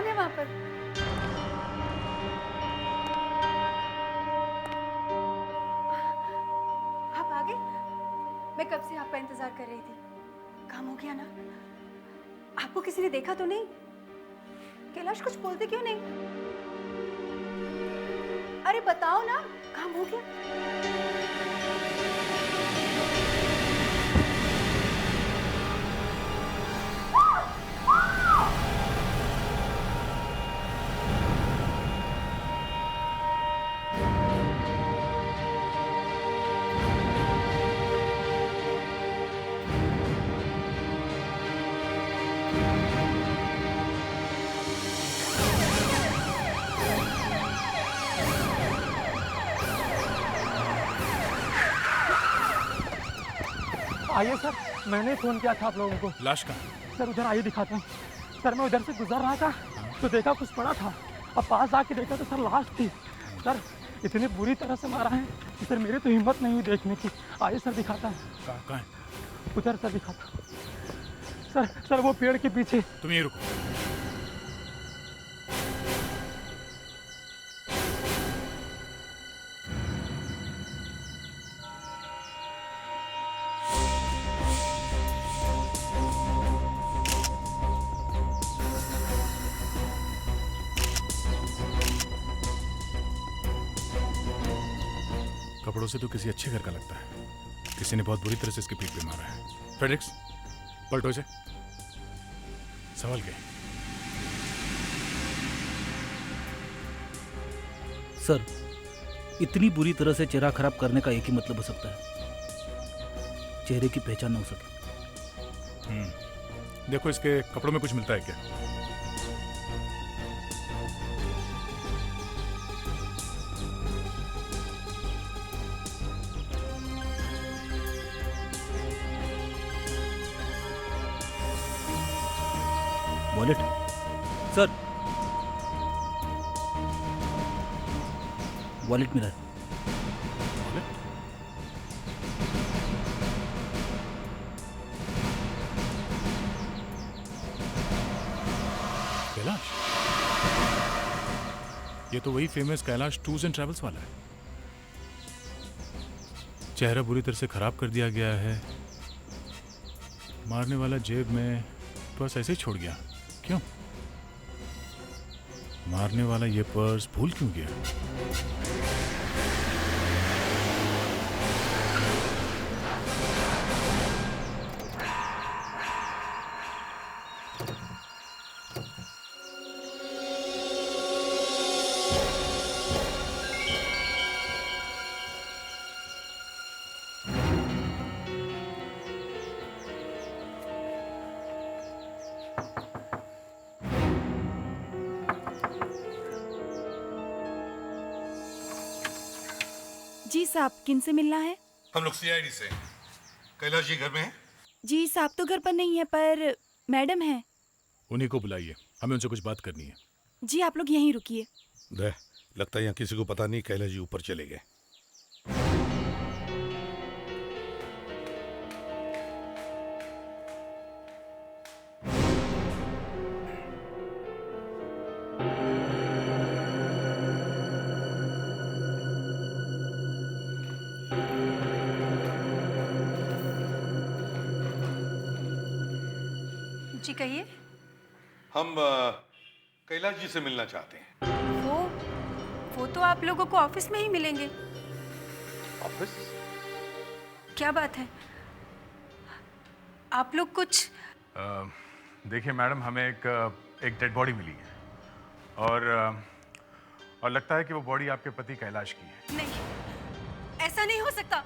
कौन है वहां पर? आप आ गए? मैं कब से आपका इंतजार कर रही थी। काम हो गया ना? आपको किसी ने देखा तो नहीं? कैलाश कुछ बोलते क्यों नहीं? अरे बताओ ना, काम हो गया? आइए सर, मैंने फोन किया था आप लोगों को। लाश का? सर उधर आइए दिखाता हूँ। सर मैं उधर से गुजर रहा था तो देखा कुछ पड़ा था। अब पास आके देखा तो सर लाश थी। सर इतनी बुरी तरह से मारा है कि सर मेरी तो हिम्मत नहीं हुई देखने की। आइए सर दिखाता हूँ। कहाँ है? उधर सर दिखाता हूँ। सर वो पेड़ के पीछे। तुम यहीं रुको। कपड़ों से तो किसी अच्छे घर का लगता है। किसी ने बहुत बुरी तरह से इसकी पीठ पे मारा है। फ्रेडरिक्स, पलटो इसे। संभल के। सर, इतनी बुरी तरह से चेहरा खराब करने का एक ही मतलब हो सकता है, चेहरे की पहचान न हो सके। देखो इसके कपड़ों में कुछ मिलता है क्या? वॉलेट सर, वॉलेट मिला है। कैलाश, ये तो वही famous Kailash tours and travels वाला है। चेहरा बुरी तरह से खराब कर दिया गया है। मारने वाला जेब में पर्स ऐसे ही छोड़ गया। क्यों? मारने वाला ये पर्स भूल क्यों गया? जी साहब, किन से मिलना है? हम लोग सीआईडी से। कैलाश जी घर में हैं? जी साहब तो घर पर नहीं है, पर मैडम है। उन्हीं को बुलाइए, हमें उनसे कुछ बात करनी है। जी आप लोग यहीं रुकिए। लगता है यहाँ किसी को पता नहीं कैलाश जी ऊपर चले गए। जी कहिए। हम कैलाश जी से मिलना चाहते हैं। वो तो आप लोगों को ऑफिस में ही मिलेंगे। ऑफिस? क्या बात है, आप लोग कुछ? देखिए मैडम, हमें एक डेड बॉडी मिली है और लगता है कि वो बॉडी आपके पति कैलाश की है। नहीं, ऐसा नहीं हो सकता।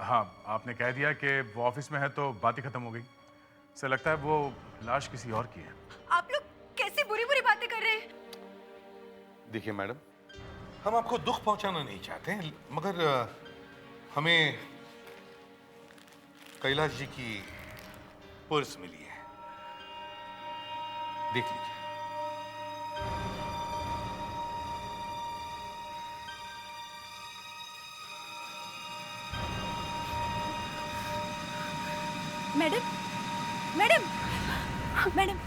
हाँ, आपने कह दिया कि वो ऑफिस में है तो बात ही खत्म हो गई। सर लगता है वो लाश किसी और की है। आप लोग कैसी बुरी बुरी बातें कर रहे हैं? देखिए मैडम, हम आपको दुख पहुंचाना नहीं चाहते हैं, मगर हमें कैलाश जी की पर्स मिली है, देख लीजिए। मैडम, मैडम, मैडम,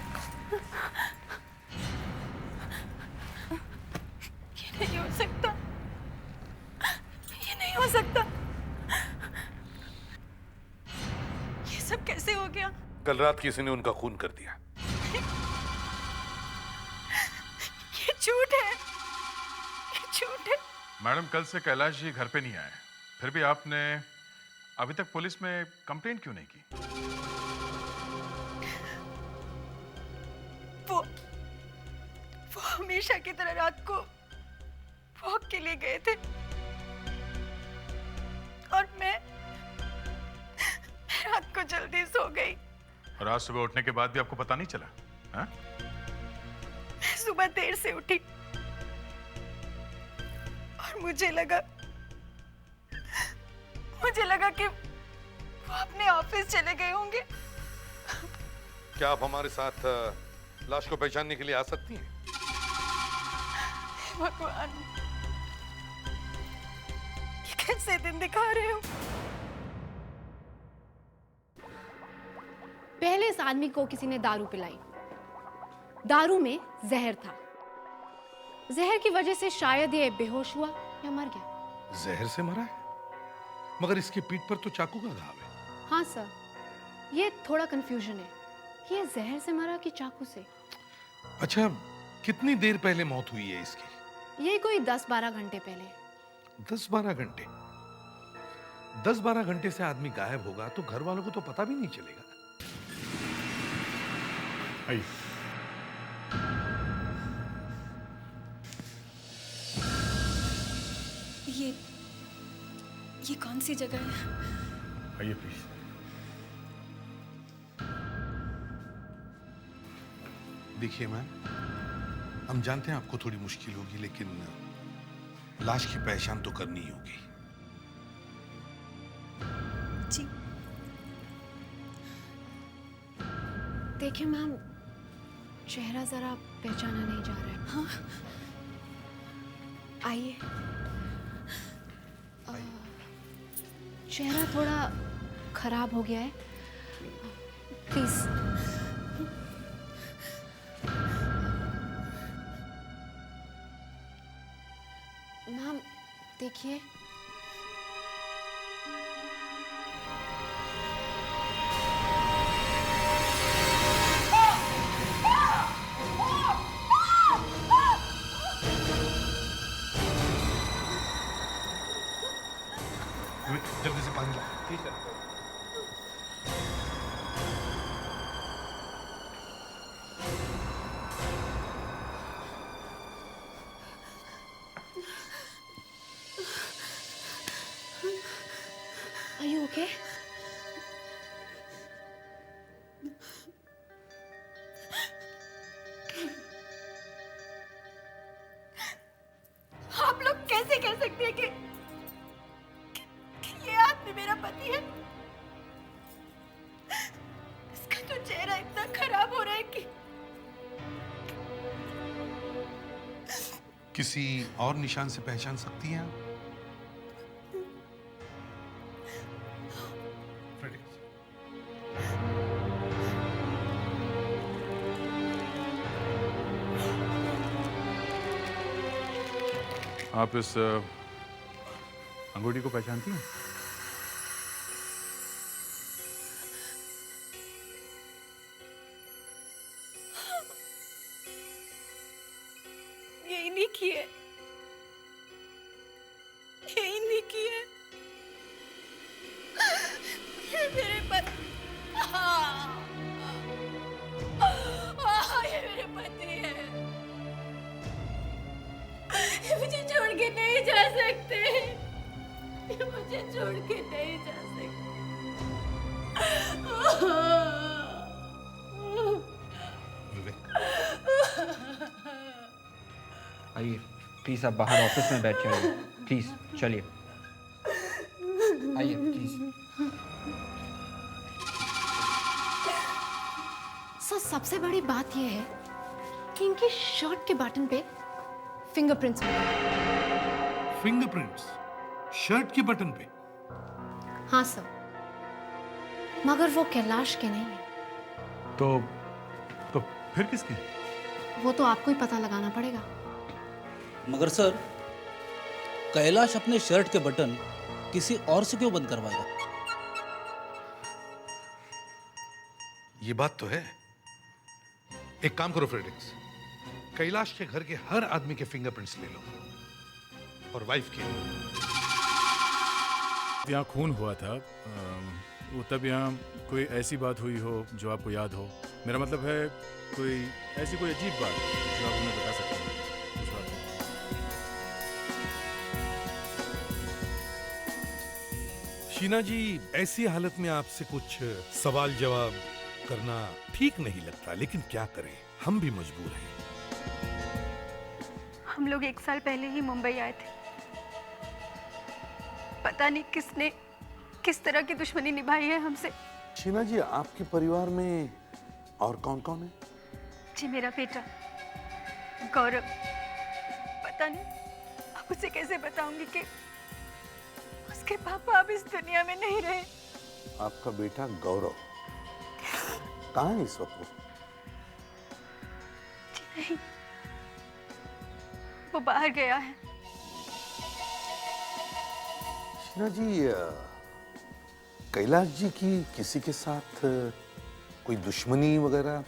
कल रात किसी ने उनका खून कर दिया। ये झूठ है, ये झूठ है। मैडम, कल से कैलाश जी घर पे नहीं आए, फिर भी आपने अभी तक पुलिस में कंप्लेंट क्यों नहीं की? वो हमेशा की तरह रात को वॉक के लिए गए थे और मैं रात को जल्दी सो गई। और आज सुबह उठने के बाद भी आपको पता नहीं चला? हाँ? मैं सुबह देर से उठी और मुझे लगा कि वो अपने ऑफिस चले गए होंगे। क्या आप हमारे साथ लाश को पहचानने के लिए आ सकती हैं? भगवान, ये कैसे दिन दिखा रहे हो? पहले इस आदमी को किसी ने दारू पिलाई। दारू में जहर था। जहर की वजह से शायद ये बेहोश हुआ या मर गया। जहर से मरा है? मगर इसकी पीठ पर तो चाकू का घाव है। हाँ सर, ये थोड़ा कंफ्यूजन है कि ये जहर से मरा कि चाकू से। अच्छा, कितनी देर पहले मौत हुई है इसकी? ये कोई 10-12 घंटे पहले। 10-12 घंटे? 10-12 घंटे से आदमी गायब होगा तो घर वालों को तो पता भी नहीं चलेगा। आइए। ये कौन सी जगह है? आइए प्लीज। देखिए मैम, हम जानते हैं आपको थोड़ी मुश्किल होगी, लेकिन लाश की पहचान तो करनी ही होगी। जी। देखिए मैम, चेहरा जरा पहचाना नहीं जा रहा है। हाँ? आइए। चेहरा थोड़ा खराब हो गया है, प्लीज। मैम देखिए, जल्दी से पानी ला। ठीक है। Are you okay? आप लोग कैसे कह सकते हैं कि ये आदमी मेरा पति है? इसका तो चेहरा इतना खराब हो रहा है कि किसी और निशान से पहचान सकती हैं आप? आप इस अंगूठी को पहचानती हैं? यही निकी है, यही निकी है। ये मेरे पति, ये मेरे पति है। ये मुझे छोड़ के नहीं जा सकते, ये मुझे छोड़ के नहीं जा सकते। आइए प्लीज, आप बाहर ऑफिस में बैठ जाइए। प्लीज चलिए, आइए प्लीज। सर, सबसे बड़ी बात यह है कि इनकी शर्ट के बटन पे फिंगरप्रिंट्स मिले। फिंगरप्रिंट्स शर्ट के बटन पे? हाँ सर, मगर वो कैलाश के नहीं है। तो फिर किसकी? वो तो आपको ही पता लगाना पड़ेगा। मगर सर, कैलाश अपने शर्ट के बटन किसी और से क्यों बंद करवाएगा? ये बात तो है। एक काम करो फ्रेडरिक्स, कैलाश के घर के हर आदमी के फिंगरप्रिंट्स ले लो और वाइफ के। यहाँ खून हुआ था, वो तब यहाँ कोई ऐसी बात हुई हो जो आपको याद हो। मेरा मतलब है कोई ऐसी कोई अजीब बात जो आप हमें बता सकते हैं उस बात में। शीना जी, ऐसी हालत में आपसे कुछ सवाल जवाब करना ठीक नहीं लगता, लेकिन क्या करें, हम भी मजबूर हैं। हम लोग 1 साल पहले ही मुंबई आए थे। पता नहीं किसने किस तरह की दुश्मनी निभाई है हमसे। शीना जी, आपके परिवार में और कौन कौन है? जी, मेरा बेटा गौरव। पता नहीं अब उसे कैसे बताऊंगी कि उसके पापा अब इस दुनिया में नहीं रहे। आपका बेटा गौरव कहाँ है इस वक्त? जी नहीं, वो बाहर गया है। शीना जी, कैलाश जी की किसी के साथ कोई दुश्मनी वगैरह?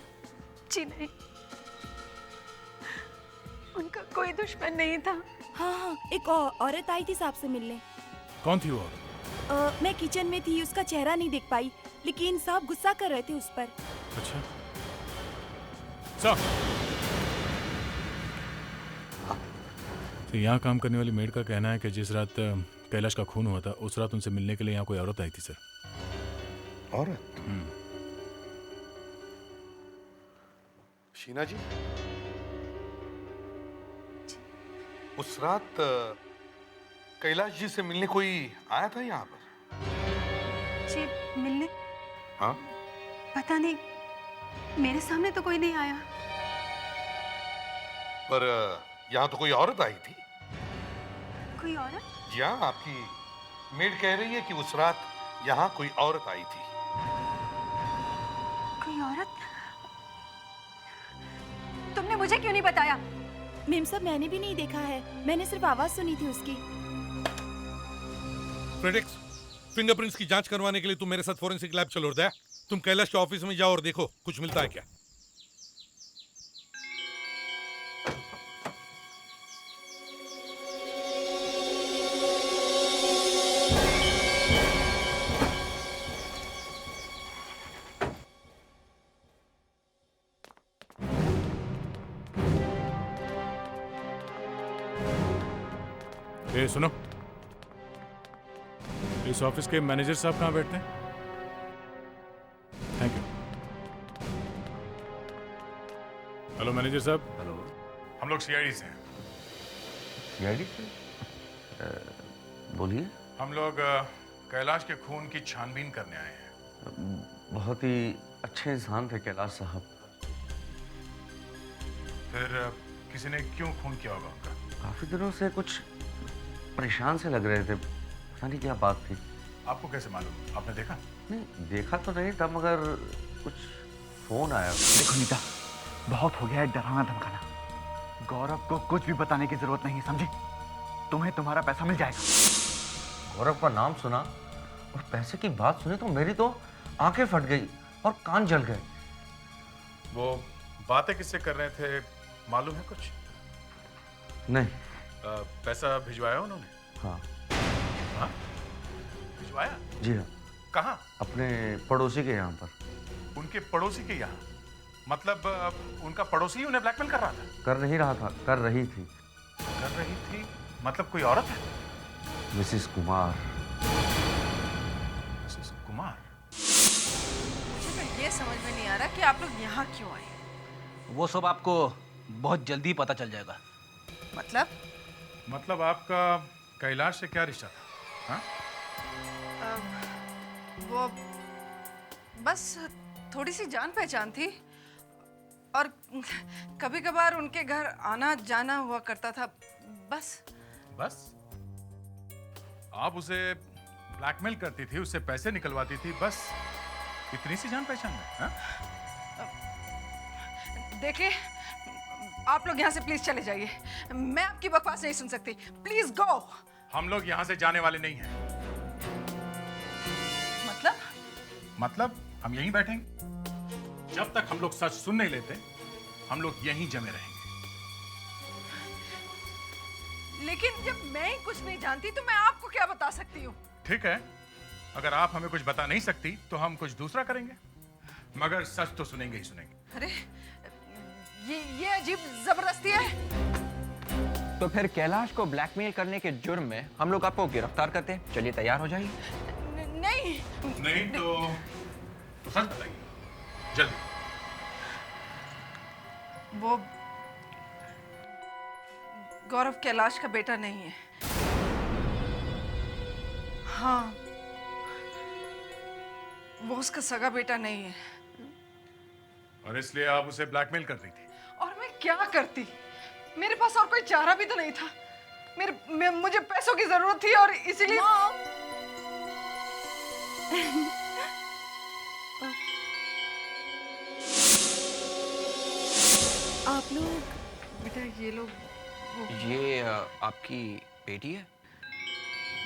जी नहीं, उनका कोई दुश्मन नहीं था। हाँ हाँ, एक औरत आई थी साहब से मिलने। कौन थी वो औरत? मैं किचन में थी, उसका चेहरा नहीं देख पाई, लेकिन साहब गुस्सा कर रहे थे उस पर। अच्छा साहब, तो यहाँ काम करने वाली मेड का कहना है कि जिस रात कैलाश का खून हुआ था उस रात उनसे मिलने के लिए यहाँ कोई औरत आई थी सर। औरत? शीना जी, उस रात कैलाश जी से मिलने कोई आया था यहाँ पर? जी, मिलने? हाँ? पता नहीं, मेरे सामने तो कोई नहीं आया। पर यहाँ तो कोई औरत आई थी। कोई औरत? जी हाँ, आपकी मेड कह रही है कि उस रात यहाँ कोई औरत आई थी। कोई औरत? तुमने मुझे क्यों नहीं बताया? मेम साहब, मैंने भी नहीं देखा है, मैंने सिर्फ आवाज सुनी थी उसकी। फ्रेडरिक्स, फिंगरप्रिंट्स की जांच करवाने के लिए तुम मेरे साथ फोरेंसिक लैब चलो। दया, तुम कैलाश के ऑफिस में जाओ और देखो कुछ मिलता है क्या। ए सुनो, इस ऑफिस के मैनेजर साहब कहाँ बैठते हैं? Thank you. हेलो मैनेजर साहब। हेलो। हम लोग सीआईडी से हैं। सीआईडी से? बोलिए। हम लोग कैलाश के खून की छानबीन करने आए हैं। बहुत ही अच्छे इंसान थे कैलाश साहब। फिर किसी ने क्यों खून किया होगा उनका? काफी दिनों से कुछ परेशान से लग रहे थे, पता नहीं क्या बात थी। आपको कैसे मालूम? आपने देखा? नहीं, देखा तो नहीं था, मगर कुछ फोन आया। देखो नीता, बहुत हो गया है डराना धमकाना। गौरव को कुछ भी बताने की जरूरत नहीं है, समझे? तुम्हें तुम्हारा पैसा मिल जाएगा। गौरव का नाम सुना और पैसे की बात सुनी तो मेरी तो आंखें फट गई और कान जल गए। वो बातें किससे कर रहे थे मालूम है कुछ? नहीं। पैसा भिजवाया उन्होंने? हाँ। हाँ? भिजवाया? जी हाँ। कहाँ? अपने पड़ोसी के यहाँ पर। उनके पड़ोसी के यहाँ? मतलब उनका पड़ोसी उन्हें ब्लैकमेल कर रहा था? कर नहीं रहा था, कर रही थी। कर रही थी? मतलब कोई औरत है? मिसेस कुमार। मिसेस कुमार? मुझे तो ये समझ में नहीं आ रहा कि आप लोग यहाँ क्यों आए। वो सब आपको बहुत जल्दी पता चल जाएगा। मतलब आपका कैलाश से क्या रिश्ता था? हाँ? वो बस थोड़ी सी जान पहचान थी और कभी कभार उनके घर आना जाना हुआ करता था, बस। बस? आप उसे ब्लैकमेल करती थी, उससे पैसे निकलवाती थी, बस इतनी सी जान पहचान है? हाँ? देखिए, आप लोग यहाँ से प्लीज चले जाइए, मैं आपकी बकवास नहीं सुन सकती। Please go. हम लोग यहाँ से जाने वाले नहीं हैं। मतलब? मतलब हम यहीं बैठेंगे। जब तक हम लोग सच सुन नहीं लेते हम लोग यहीं जमे रहेंगे। लेकिन जब मैं ही कुछ नहीं जानती तो मैं आपको क्या बता सकती हूँ? ठीक है, अगर आप हमें कुछ बता नहीं सकती तो हम कुछ दूसरा करेंगे, मगर सच तो सुनेंगे ही सुनेंगे। अरे ये अजीब जबरदस्ती है। तो फिर कैलाश को ब्लैकमेल करने के जुर्म में हम लोग आपको गिरफ्तार करते हैं। चलिए तैयार हो जाइए। नहीं तो सच बताइए जल्दी। वो गौरव कैलाश का बेटा नहीं है। हाँ, वो उसका सगा बेटा नहीं है। और इसलिए आप उसे ब्लैकमेल कर रही थी? और मैं क्या करती? मेरे पास और कोई चारा भी तो नहीं था। मुझे पैसों की जरूरत थी और इसीलिए। आप लोग बेटा ये लोग ये आपकी बेटी है?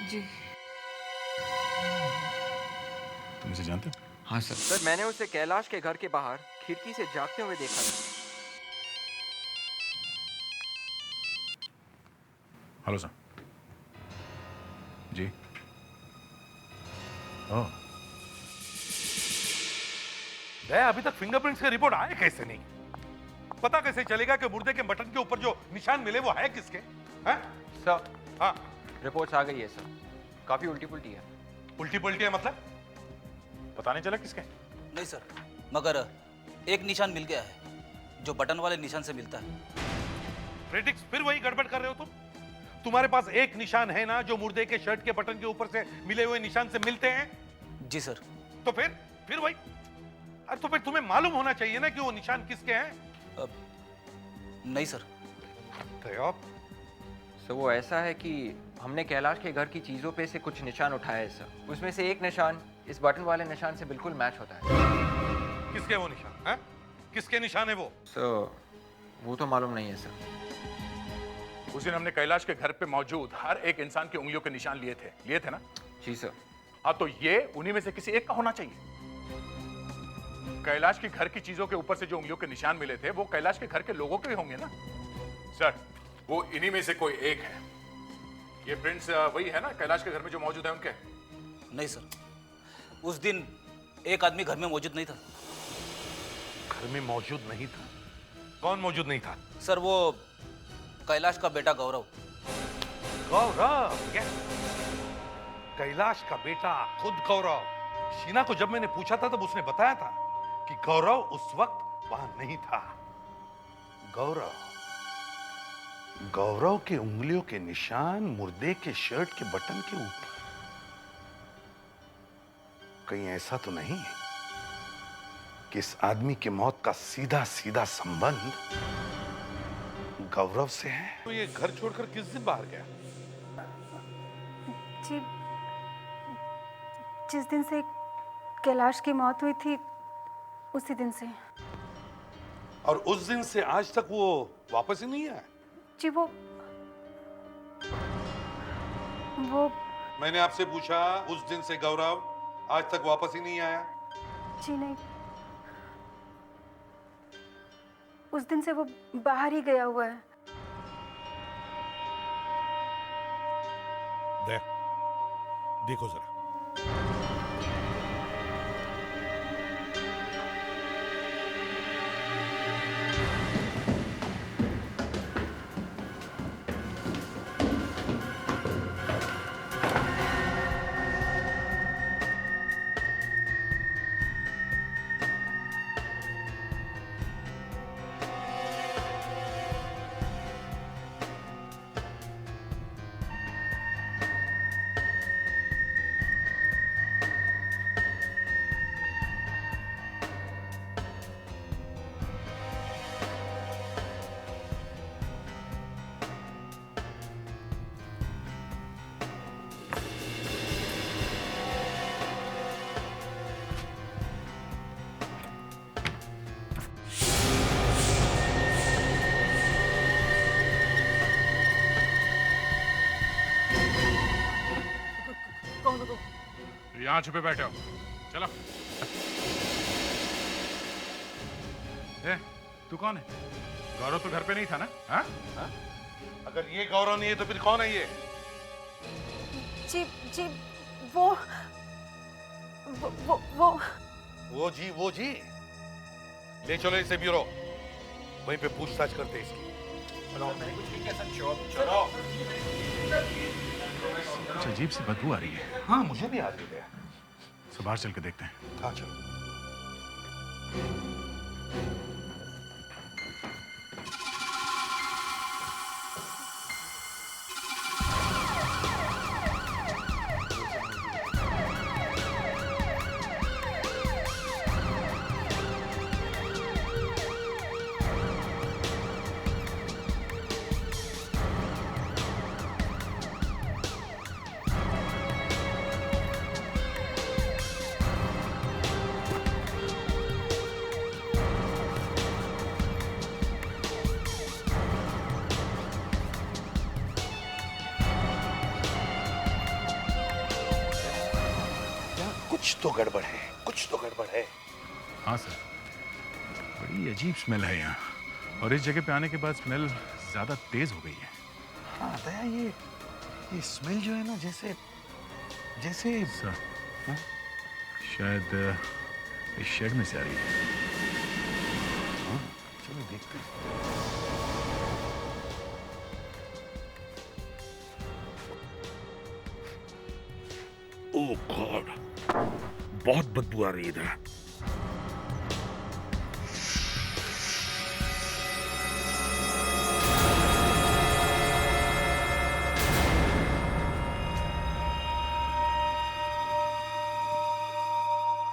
जी। तुम इसे जानते हो? हाँ सर, मैंने उसे कैलाश के घर के बाहर खिड़की से जागते हुए देखा था। Hello sir. जी। ओह, अभी तक फिंगरप्रिंट्स की रिपोर्ट आए कैसे नहीं? पता कैसे चलेगा कि मुर्दे के मटन के ऊपर जो निशान मिले वो है किसके? हैं? सर, हाँ, रिपोर्ट्स आ गई है सर। काफी उल्टी पुल्टी है। उल्टी पुल्टी है मतलब? पता नहीं चला किसके? नहीं सर, मगर एक निशान मिल गया है जो बटन वाले निशान से मिलता है। क्रिटिक्स फिर वही गड़बड़ कर रहे हो तुम? तुम्हारे पास एक निशान है ना जो मुर्दे के शर्ट के बटन के ऊपर से मिले हुए निशान से मिलते हैं? जी सर। तो फिर वही। अरे तो फिर तुम्हें मालूम होना चाहिए ना कि वो निशान किसके हैं? नहीं सर। सर वो ऐसा है कि हमने कैलाश के घर की चीजों पे से कुछ निशान उठाए हैं सर। उसमें से एक निशान इस बटन वाले निशान से बिल्कुल मैच होता है। किसके वो निशान है? किसके निशान है वो? सर वो तो मालूम नहीं है सर। उस दिन हमने कैलाश के घर पे मौजूद हर एक इंसान की उंगलियों के निशान लिए थे ना? जी सर। हाँ, तो ये उन्हीं में से किसी एक का होना चाहिए। कैलाश के घर की चीजों के ऊपर से जो उंगलियों के निशान मिले थे वो कैलाश के घर के लोगों के होंगे ना? सर, वो इन्हीं में से कोई एक है। ये प्रिंट्स वही है ना कैलाश के घर में जो मौजूद है उनके? नहीं सर, उस दिन एक आदमी घर में मौजूद नहीं था। घर में मौजूद नहीं था? कौन मौजूद नहीं था? सर वो कैलाश का बेटा गौरव। गौरव? कैलाश का बेटा खुद गौरव? शीना को जब मैंने पूछा था तब उसने बताया था कि गौरव उस वक्त वहां नहीं था। गौरव के उंगलियों के निशान मुर्दे के शर्ट के बटन के ऊपर। कहीं ऐसा तो नहीं कि इस आदमी की मौत का सीधा सीधा संबंध गौरव से है? तो ये घर छोड़कर किस दिन बाहर गया? जी, जिस दिन से कैलाश की मौत हुई थी उसी दिन से। और उस दिन से आज तक वो वापस ही नहीं आया? जी वो मैंने आपसे पूछा, उस दिन से गौरव आज तक वापस ही नहीं आया? जी नहीं, उस दिन से वो बाहर ही गया हुआ है। देखो जरा। यहाँ छुपे बैठे हो, चलो। ए, तू कौन है? गौरव तो घर पे नहीं था ना? हाँ? हाँ? अगर ये गौरव नहीं है तो फिर कौन है ये? जी जी वो वो जी ले चलो इसे ब्यूरो, वहीं पे पूछताछ करते हैं इसकी। चलो। चलो। कुछ अजीब सी बदबू आ रही है। हाँ मुझे भी आ रही है। तो बाहर चल के देखते हैं। हाँ चलो। कुछ तो गड़बड़ है, कुछ तो गड़बड़ है। हाँ सर, बड़ी अजीब स्मेल है यहाँ, और इस जगह पे आने के बाद स्मेल ज्यादा तेज हो गई है। हाँ दया, ये स्मेल जो है ना, जैसे सर, हाँ? शायद इस शेड में से आ रही है। हाँ? चलो देखते हैं। ओह गॉड, बहुत बदबू आ रही है इधर।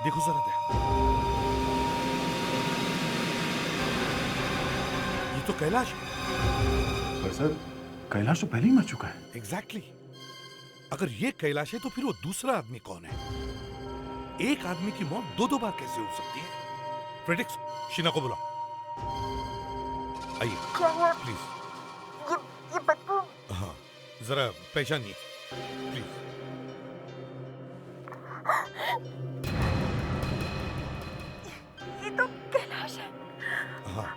देखो जरा दया, ये तो कैलाश है। पर सर, कैलाश तो पहले ही मर चुका है। एग्जैक्टली। अगर ये कैलाश है तो फिर वो दूसरा आदमी कौन है? एक आदमी की मौत दो बार कैसे हो सकती है? प्रेडिक्स, शीना को बुलाओ। आइए प्लीज। ये बदबू। हाँ जरा पहचानिए प्लीज। ये तो कैलाश है। हाँ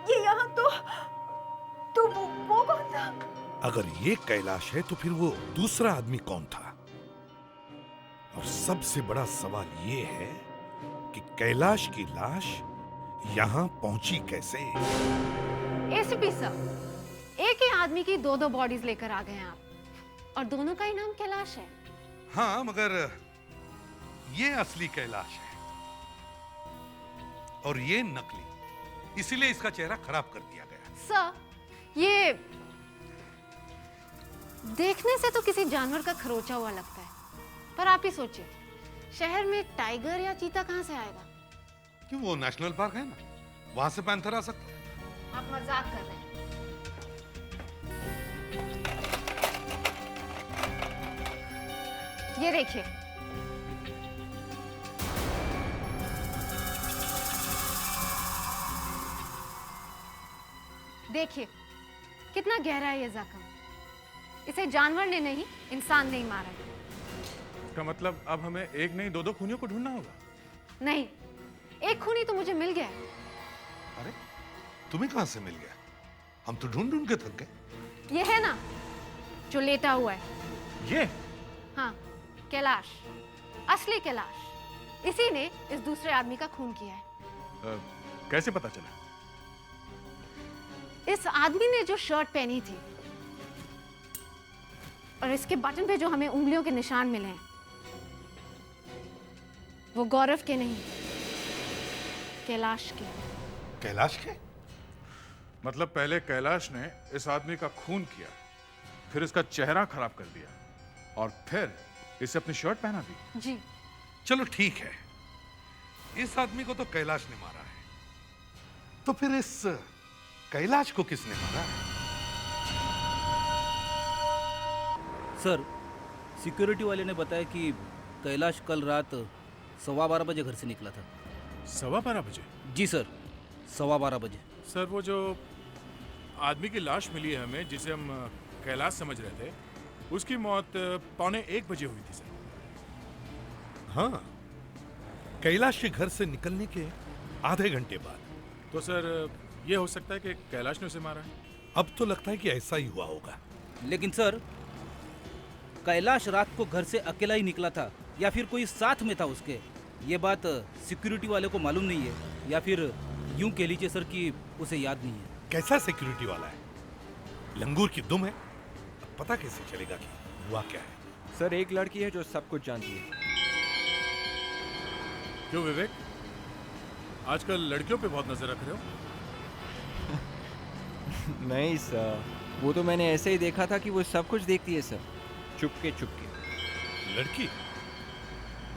ये यहाँ तो वो कौन था? अगर ये कैलाश है तो फिर वो दूसरा आदमी कौन था? और सबसे बड़ा सवाल ये है कि कैलाश की लाश यहाँ पहुंची कैसे? एसीपी सर, एक ही आदमी की दो बॉडीज लेकर आ गए हैं आप, और दोनों का ही नाम कैलाश है। हाँ मगर ये असली कैलाश है और ये नकली, इसीलिए इसका चेहरा खराब कर दिया गया। सर, ये देखने से तो किसी जानवर का खरोचा हुआ लगता है, पर आप ही सोचिए, शहर में टाइगर या चीता कहां से आएगा? क्यों, वो नेशनल पार्क है ना, वहां से पैंथर आ सकता है। आप मजाक कर रहे हैं। ये देखिए, देखिए कितना गहरा है ये जख्म। इसे जानवर ने नहीं, इंसान ने ही मारा है। इसका मतलब अब हमें एक नहीं दो खूनियों को ढूंढना होगा? नहीं, एक खूनी तो मुझे मिल गया। अरे तुम्हें कहां से मिल गया? हम तो ढूंढ ढूंढ के थक गए। ये है ना, जो लेटा हुआ है। ये? हाँ, कैलाश, असली कैलाश। इसी ने इस दूसरे आदमी का खून किया है। कैसे पता चला? इस आदमी ने जो शर्ट पहनी थी और इसके बटन पे जो हमें उंगलियों के निशान मिले हैं, वो गौरव के नहीं, कैलाश के। कैलाश के? मतलब पहले कैलाश ने इस आदमी का खून किया, फिर इसका चेहरा खराब कर दिया, और फिर इसे अपनी शर्ट पहना दी। जी। चलो ठीक है, इस आदमी को तो कैलाश ने मारा है, तो फिर इस कैलाश को किसने मारा? सर, सिक्योरिटी वाले ने बताया कि कैलाश कल रात 12:15 बजे घर से निकला था। 12:15 बजे? जी सर, 12:15 बजे। सर, वो जो आदमी की लाश मिली है हमें, जिसे हम कैलाश समझ रहे थे, उसकी मौत 12:45 बजे हुई थी सर। हाँ, कैलाश के घर से निकलने के आधे घंटे बाद। तो सर ये हो सकता है कि कैलाश ने उसे मारा है। अब तो लगता है कि ऐसा ही हुआ होगा। लेकिन सर, कैलाश रात को घर से अकेला ही निकला था या फिर कोई साथ में था उसके? ये बात सिक्योरिटी वाले को मालूम नहीं है, या फिर यूं कह लीजिए सर कि उसे याद नहीं है। कैसा सिक्योरिटी वाला है? लंगूर की दुम है। अब पता कैसे चलेगा कि हुआ क्या है? सर एक लड़की है जो सब कुछ जानती है। क्यों विवेक, आजकल लड़कियों पे बहुत नजर रख रहे हो? नहीं सर, वो तो मैंने ऐसे ही देखा था कि वो सब कुछ देखती है सर, चुपके चुपके। लड़की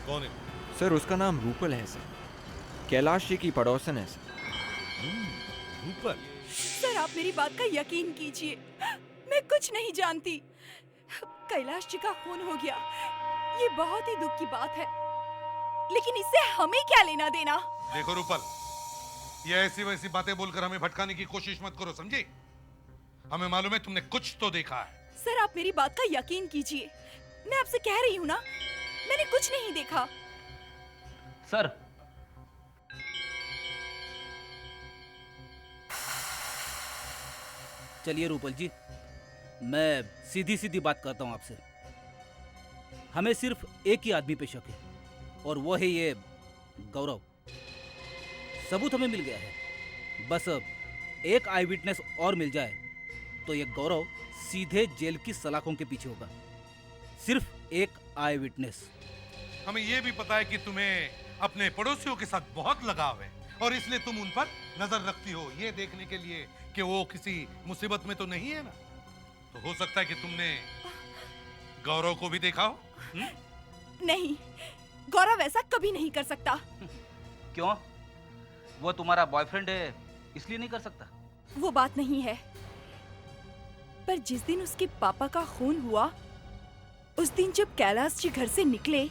कौन है? सर उसका नाम रूपल है सर, कैलाश जी की पड़ोसन है सर। रूपल? सर आप मेरी बात का यकीन कीजिए, मैं कुछ नहीं जानती। कैलाश जी का खून हो गया, ये बहुत ही दुख की बात है, लेकिन इससे हमें क्या लेना देना? देखो रूपल, ये ऐसी वैसी बातें बोलकर हमें भटकाने की कोशिश मत करो, समझे? हमें मालूम है तुमने कुछ तो देखा है। सर आप मेरी बात का यकीन कीजिए, मैं आपसे कह रही हूँ ना, मैंने कुछ नहीं देखा। सर, चलिए रूपल जी, मैं सीधी सीधी बात करता हूं आपसे। हमें सिर्फ एक ही आदमी पे शक है, और वो है ये गौरव। सबूत हमें मिल गया है, बस एक आई विटनेस और मिल जाए तो ये गौरव सीधे जेल की सलाखों के पीछे होगा। सिर्फ एक आई विटनेस। हमें ये भी पता है कि तुम्हें अपने पड़ोसियों के साथ बहुत लगाव है, और इसलिए तुम उन पर नजर रखती हो, ये देखने के लिए कि वो किसी मुसीबत में तो नहीं है ना। तो हो सकता है कि तुमने गौरव को भी देखा हो। नहीं, गौरव ऐसा कभी नहीं कर सकता। क्यों? वो तुम्हारा बॉयफ्रेंड है इसलिए नहीं कर सकता? वो बात नहीं है, पर जिस दिन उसके पापा का खून हुआ, उस दिन जब कैलाश जी घर से निकले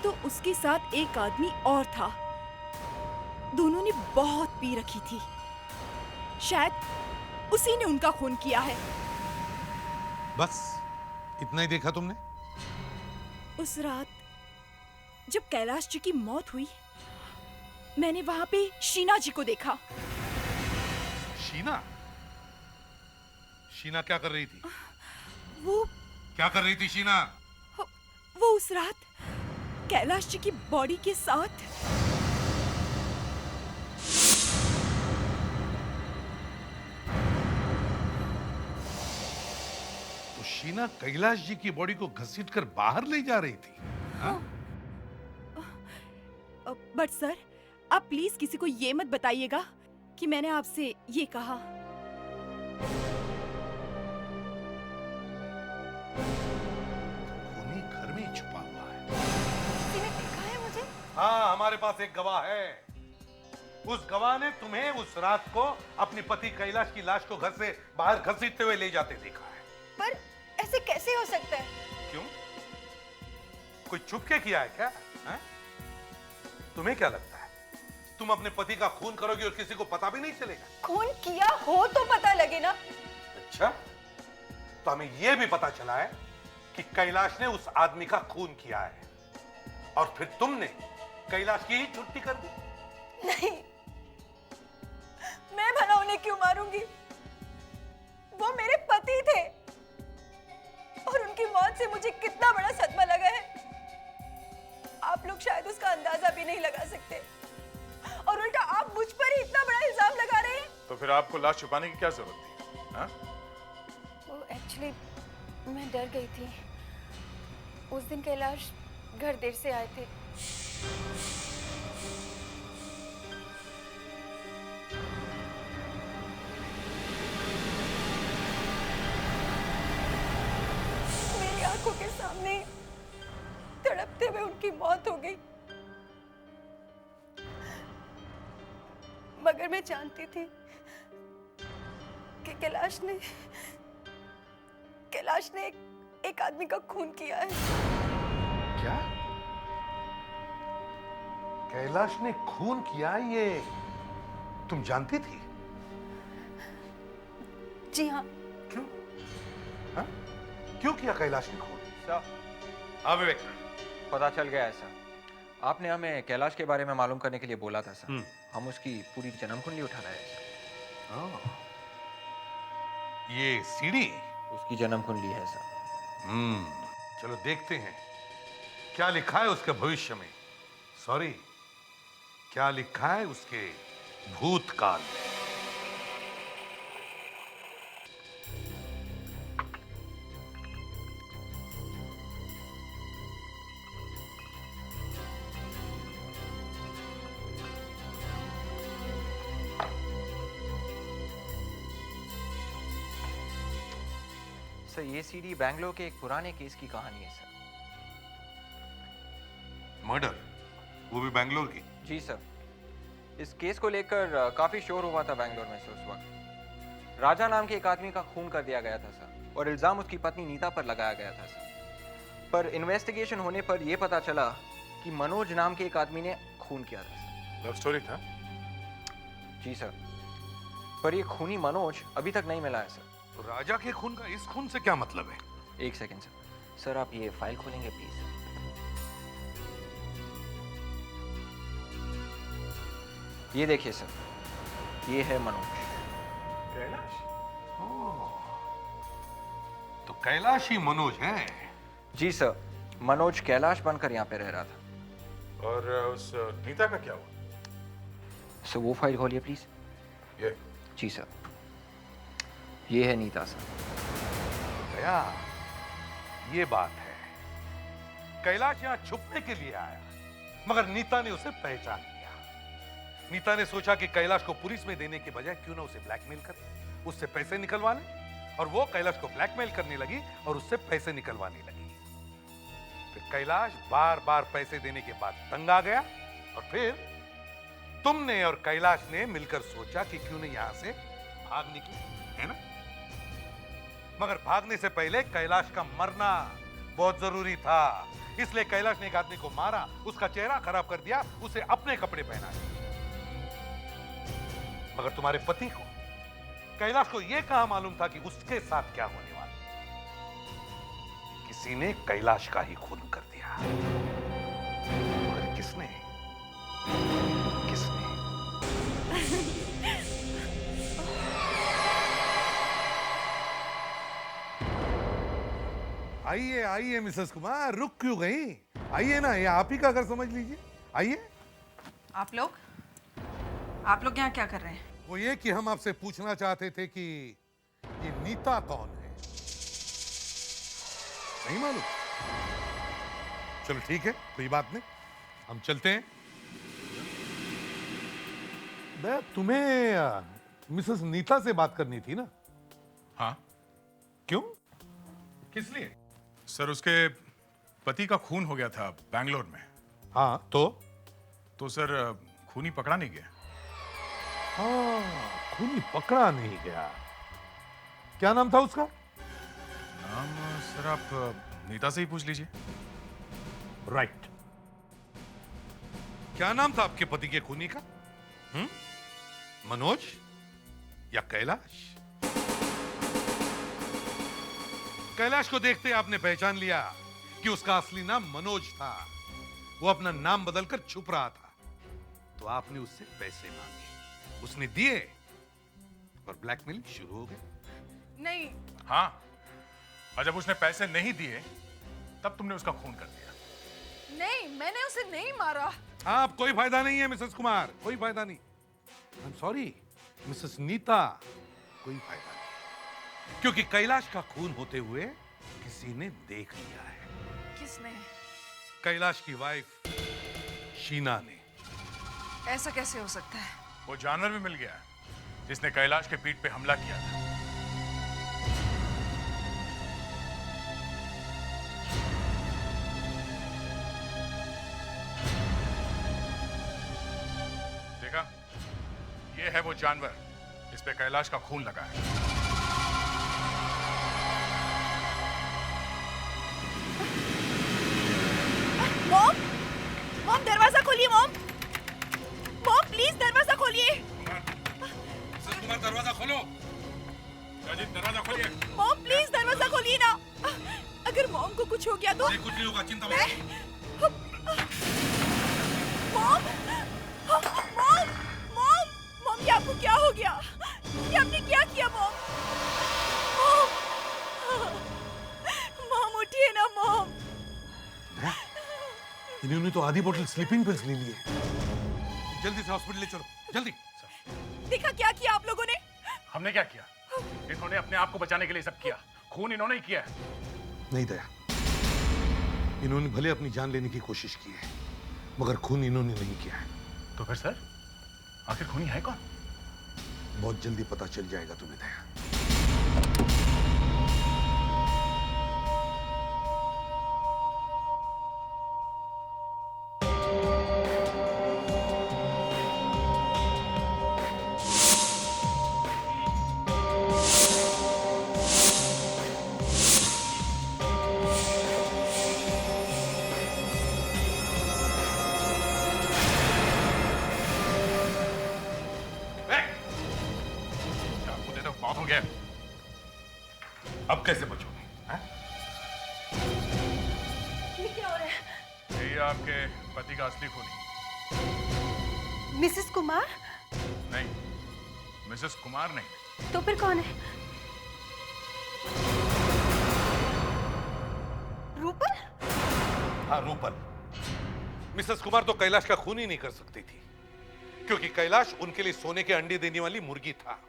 तो उसके साथ एक आदमी और था। दोनों ने बहुत पी रखी थी, शायद उसी ने उनका खून किया है। बस इतना ही देखा तुमने? उस रात जब कैलाश जी की मौत हुई, मैंने वहां पे शीना जी को देखा। शीना? शीना क्या कर रही थी? वो क्या कर रही थी शीना? वो उस रात कैलाश जी की बॉडी के साथ तो शीना कैलाश जी की बॉडी को घसीटकर बाहर ले जा रही थी? हाँ? बट सर, आप प्लीज किसी को ये मत बताइएगा कि मैंने आपसे ये कहा। खूनी घर में ही छुपा हुआ है। किसी ने देखा है मुझे? हाँ, हमारे पास एक गवाह है। उस गवाह ने तुम्हें उस रात को अपने पति कैलाश की लाश को घर से बाहर घसीटते हुए ले जाते देखा है। पर ऐसे कैसे हो सकता है? क्यों? कोई छुप के किया है क्या? है? तुम्हें क्या लगता है तुम अपने पति का खून करोगे और किसी को पता भी नहीं चलेगा? खून किया हो तो पता लगे ना। अच्छा, तो हमें यह भी पता चला है कि कैलाश ने उस आदमी का खून किया है, और फिर तुमने कैलाश की ही छुट्टी कर दी। नहीं, मैं भला उन्हें क्यों मारूंगी? वो मेरे पति थे, और उनकी मौत से मुझे कितना बड़ा सदमा लगा है, आप लोग शायद उसका अंदाजा भी नहीं लगा सकते। और उल्टा आप मुझ पर ही इतना बड़ा इल्जाम लगा रहे हैं। तो फिर आपको लाश छुपाने की क्या जरूरत थी? हाँ? वो एक्चुअली मैं डर गई थी। उस दिन कैलाश घर देर से आए थे। मेरी आंखों के सामने तड़पते हुए उनकी मौत हो गई। मगर मैं जानती थी कि कैलाश ने एक आदमी का खून किया है। क्या? कैलाश ने खून किया, ये तुम जानती थी? जी हाँ। क्यों? हाँ? क्यों किया कैलाश ने खून? सर, हाँ विवेक। पता चल गया ऐसा। आपने हमें कैलाश के बारे में मालूम करने के लिए बोला था सर। हम उसकी पूरी जन्म कुंडली उठा रहे हैं सर। ये सीडी उसकी जन्म कुंडली है सर। चलो देखते हैं क्या लिखा है उसके भविष्य में। सॉरी, क्या लिखा है उसके भूतकाल में। सर ये सीडी बैंगलोर के एक पुराने केस की कहानी है सर। मर्डर, वो भी बैंगलोर की? जी सर। इस केस को लेकर काफी शोर हुआ था बैंगलोर में सर उस वक्त। राजा नाम के एक आदमी का खून कर दिया गया था सर और इल्जाम उसकी पत्नी नीता पर लगाया गया था सर। पर इन्वेस्टिगेशन होने पर यह पता चला कि मनोज नाम के एक आदमी ने खून किया था सर। लव स्टोरी था? जी सर। पर ये खूनी मनोज अभी तक नहीं मिला है सर। तो राजा के खून का इस खून से क्या मतलब है? एक सेकेंड सर। सर आप ये फाइल खोलेंगे प्लीज? ये देखिए सर, ये है मनोज। कैलाश? तो कैलाश ही मनोज है? जी सर, मनोज कैलाश बनकर यहाँ पे रह रहा था। और उस नीता का क्या हुआ? सर वो फाइल खोलिए प्लीज। ये? जी सर, ये है नीता सर। गया, ये बात है। कैलाश यहाँ छुपने के लिए आया, मगर नीता ने उसे पहचान लिया। नीता ने सोचा कि कैलाश को पुलिस में देने के बजाय क्यों ना उसे ब्लैकमेल करे, उससे पैसे निकलवा ले। और वो कैलाश को ब्लैकमेल करने लगी और उससे पैसे निकलवाने लगी। फिर कैलाश बार बार पैसे देने के बाद तंग आ गया और फिर तुमने और कैलाश ने मिलकर सोचा कि क्यों नहीं यहां से भाग निकले, है ना? मगर भागने से पहले कैलाश का मरना बहुत जरूरी था। इसलिए कैलाश ने एक आदमी को मारा, उसका चेहरा खराब कर दिया, उसे अपने कपड़े पहना दिए। मगर तुम्हारे पति को, कैलाश को यह कहां मालूम था कि उसके साथ क्या होने वाला? किसी ने कैलाश का ही खून कर दिया। मगर किसने? किसने? आइए आइए मिसेस कुमार, रुक क्यों गई? आइए ना, ये आप ही का घर समझ लीजिए। आइए। आप लोग यहाँ क्या कर रहे हैं? वो ये कि हम आपसे पूछना चाहते थे कि ये नीता कौन है? नहीं मालूम? चलो ठीक है, कोई बात नहीं, हम चलते हैं। तुम्हें मिसेस नीता से बात करनी थी ना? हाँ। क्यों? किस लिए? सर उसके पति का खून हो गया था बैंगलोर में। हाँ तो सर खूनी पकड़ा नहीं गया। हाँ, खूनी पकड़ा नहीं गया। क्या नाम था उसका? नाम सर आप नीता से ही पूछ लीजिए। राइट। क्या नाम था आपके पति के खूनी का? मनोज या कैलाश? कैलाश को देखते आपने पहचान लिया कि उसका असली नाम मनोज था। वो अपना नाम बदलकर छुप रहा था, तो आपने उससे पैसे मांगे, उसने दिए और ब्लैकमेलिंग शुरू हो गई। नहीं। हाँ, और जब उसने पैसे नहीं दिए तब तुमने उसका खून कर दिया। नहीं, मैंने उसे नहीं मारा। आप कोई फायदा नहीं है मिसेस कुमार, कोई फायदा नहीं। I am sorry Mrs Neeta, कोई फायदा नहीं, क्योंकि कैलाश का खून होते हुए किसी ने देख लिया है। किसने? कैलाश की वाइफ शीना ने। ऐसा कैसे हो सकता है? वो जानवर भी मिल गया जिसने कैलाश के पीठ पे हमला किया था। देखा, ये है वो जानवर इस पे कैलाश का खून लगा है। मॉम, मॉम दरवाजा खोलिए मॉम। मॉम प्लीज दरवाजा खोलिए। कुमार दरवाजा खोलो। राजीव दरवाजा खोलिए। मॉम प्लीज दरवाजा खोलिए ना। अगर मॉम को कुछ हो गया तो? कुछ नहीं होगा, चिंता मत। इन्होंने तो आधी बोतल स्लीपिंग पिल्स ले ली है। जल्दी से हॉस्पिटल ले चलो, जल्दी। देखा क्या किया आप लोगों ने? हमने क्या किया? इन्होंने अपने आप को बचाने के लिए सब किया। खून इन्होंने ही किया है। नहीं दया, इन्होंने भले अपनी जान लेने की कोशिश की है, मगर खून इन्होंने नहीं किया है। तो फिर सर, आखिर खूनी है कौन? बहुत जल्दी पता चल जाएगा तुम्हें दया। अब कैसे बचोगे? ये क्या हो रहा है? ये आपके पति का असली खूनी। मिसेस कुमार? नहीं, मिसेस कुमार नहीं। तो फिर कौन है? रूपल? हाँ, रूपल। मिसेस कुमार तो कैलाश का खून ही नहीं कर सकती थी, क्योंकि कैलाश उनके लिए सोने के अंडे देने वाली मुर्गी था।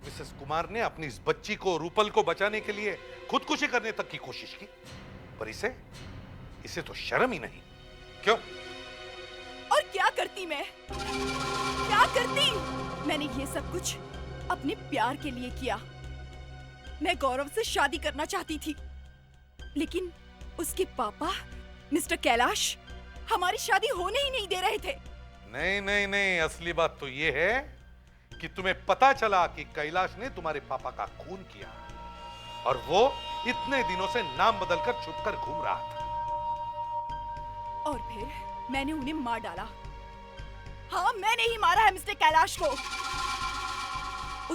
मिसेस कुमार ने अपनी इस बच्ची को, रूपल को बचाने के लिए खुदकुशी करने तक की कोशिश की, पर इसे तो शर्म ही नहीं। क्यों? और क्या करती मैं? क्या करती? मैंने ये सब कुछ अपने प्यार के लिए किया। मैं गौरव से शादी करना चाहती थी, लेकिन उसके पापा मिस्टर कैलाश हमारी शादी होने ही नहीं दे रहे थे। नहीं नहीं नहीं, असली बात तो ये है कि तुम्हें पता चला कि कैलाश ने तुम्हारे पापा का खून किया, और वो इतने दिनों से नाम बदलकर छुपकर घूम रहा था। और फिर मैंने उन्हें मार डाला। हाँ, मैंने ही मारा है मिस्टर कैलाश को।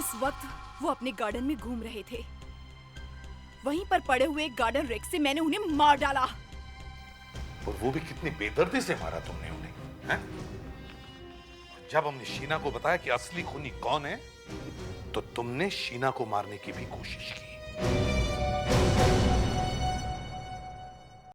उस वक्त वो अपने गार्डन में घूम रहे थे। वहीं पर पड़े हुए गार्डन रेक से मैंने उन्हें मार डाला। और वो भी कितनी बेदर्दी से मारा तुमने उन्हें, हैं? जब हमने शीना को बताया कि असली खूनी कौन है, तो तुमने शीना को मारने की भी कोशिश की।